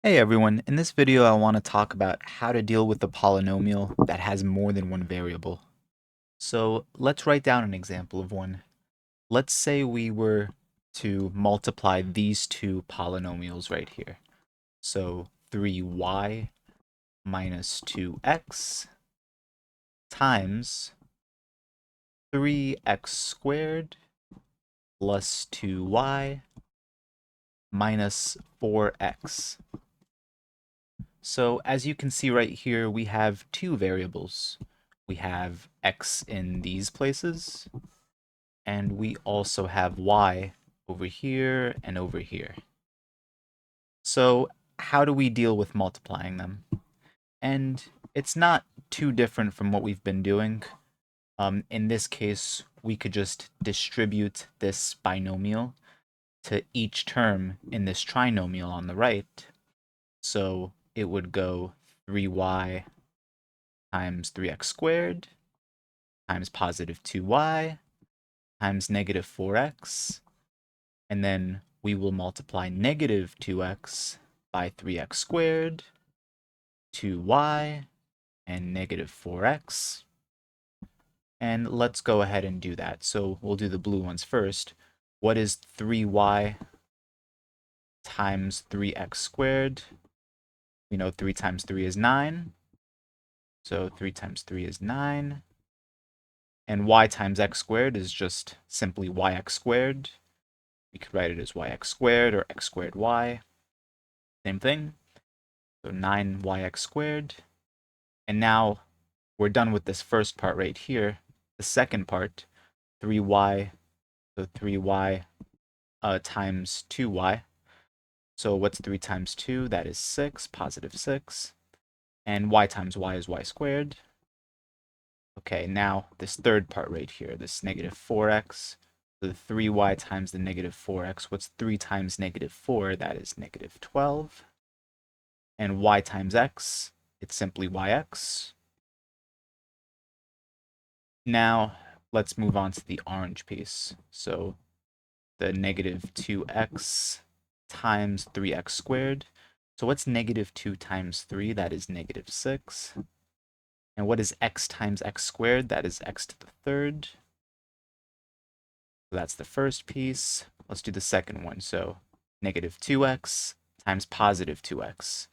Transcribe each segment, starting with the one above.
Hey everyone, in this video I want to talk about how to deal with a polynomial that has more than one variable. So let's write down an example of one. Let's say we were to multiply these two polynomials right here. So 3y minus 2x times 3x squared plus 2y minus 4x. So as you can see right here, we have two variables. We have x in these places, and we also have y over here and over here. So how do we deal with multiplying them? And it's not too different from what we've been doing. In this case, we could just distribute this binomial to each term in this trinomial on the right. So it would go 3y times 3x squared times positive 2y times negative 4x, and then we will multiply negative 2x by 3x squared, 2y, and negative 4x. And let's go ahead and do that. So we'll do the blue ones first. What is 3y times 3x squared? We know 3 times 3 is 9. So 3 times 3 is 9. And y times x squared is just simply yx squared. We could write it as yx squared or x squared y. Same thing. So 9yx squared. And now we're done with this first part right here. The second part, 3y, so 3y times 2y. So what's 3 times 2? That is 6, positive 6. And y times y is y squared. Okay, now this third part right here, this negative 4x. So the 3y times the negative 4x. What's 3 times negative 4? That is negative 12. And y times x, it's simply yx. Now, let's move on to the orange piece. So the negative 2x times 3x squared. So what's negative 2 times 3? That is negative 6. And what is x times x squared? That is x to the third. So that's the first piece. Let's do the second one. So negative 2x times positive 2x.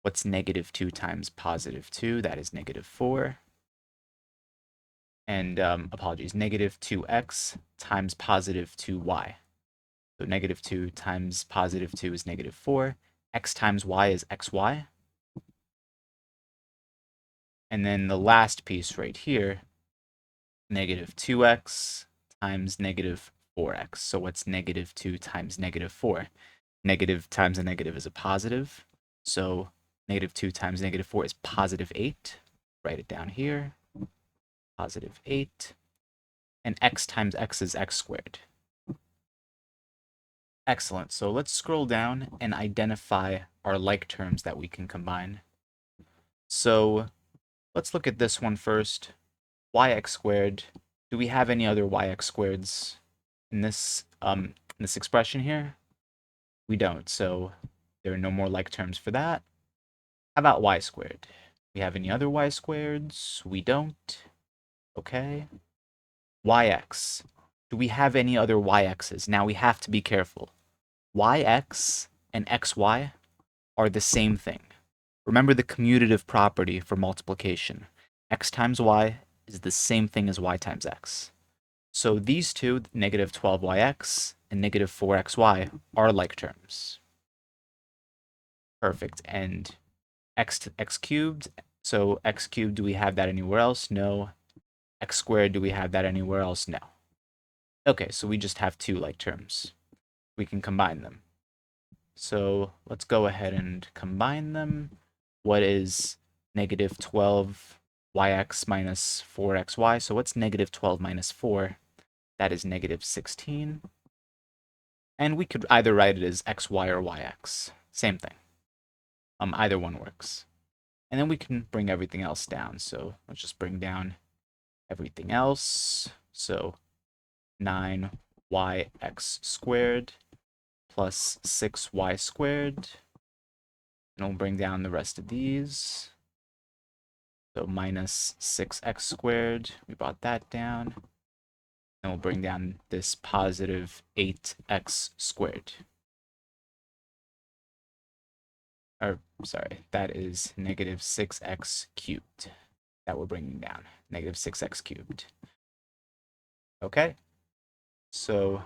What's negative 2 times positive 2? That is negative 4. And apologies, negative 2x times positive 2y. So negative 2 times positive 2 is negative 4. X times y is xy. And then the last piece right here, negative 2x times negative 4x. So what's negative 2 times negative 4? Negative times a negative is a positive. So negative 2 times negative 4 is positive 8. Write it down here. Positive 8. And x times x is x squared. Excellent. So let's scroll down and identify our like terms that we can combine. So let's look at this one first. Yx squared. Do we have any other yx squareds in this expression here? We don't. So there are no more like terms for that. How about y squared? We have any other y squareds? We don't. Okay. Yx. Do we have any other yx's? Now we have to be careful. Yx and xy are the same thing. Remember the commutative property for multiplication. X times y is the same thing as y times x. So these two, negative 12yx and negative 4xy, are like terms. Perfect. And x cubed, so x cubed, do we have that anywhere else? No. X squared, do we have that anywhere else? No. Okay, so we just have two like terms. We can combine them. So let's go ahead and combine them. What is negative 12yx minus 4xy? So what's negative 12 minus 4? That is negative 16. And we could either write it as xy or yx. Same thing. Either one works. And then we can bring everything else down. So let's just bring down everything else. So 9yx squared plus 6y squared And we'll bring down the rest of these. So minus 6x squared, we brought that down. And we'll bring down this positive 8x squared. Or, sorry, that is negative 6x cubed. That we're bringing down, negative 6x cubed. Okay, so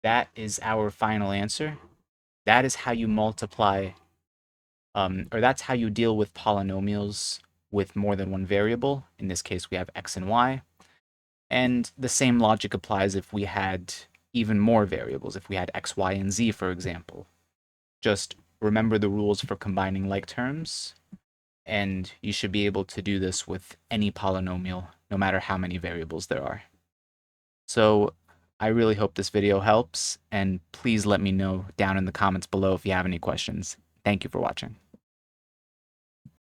that is our final answer. That is how you multiply, or that's how you deal with polynomials with more than one variable. In this case, we have x and y. And the same logic applies if we had even more variables, if we had x, y, and z, for example. Just remember the rules for combining like terms, and you should be able to do this with any polynomial, no matter how many variables there are. So I really hope this video helps, and please let me know down in the comments below if you have any questions. Thank you for watching.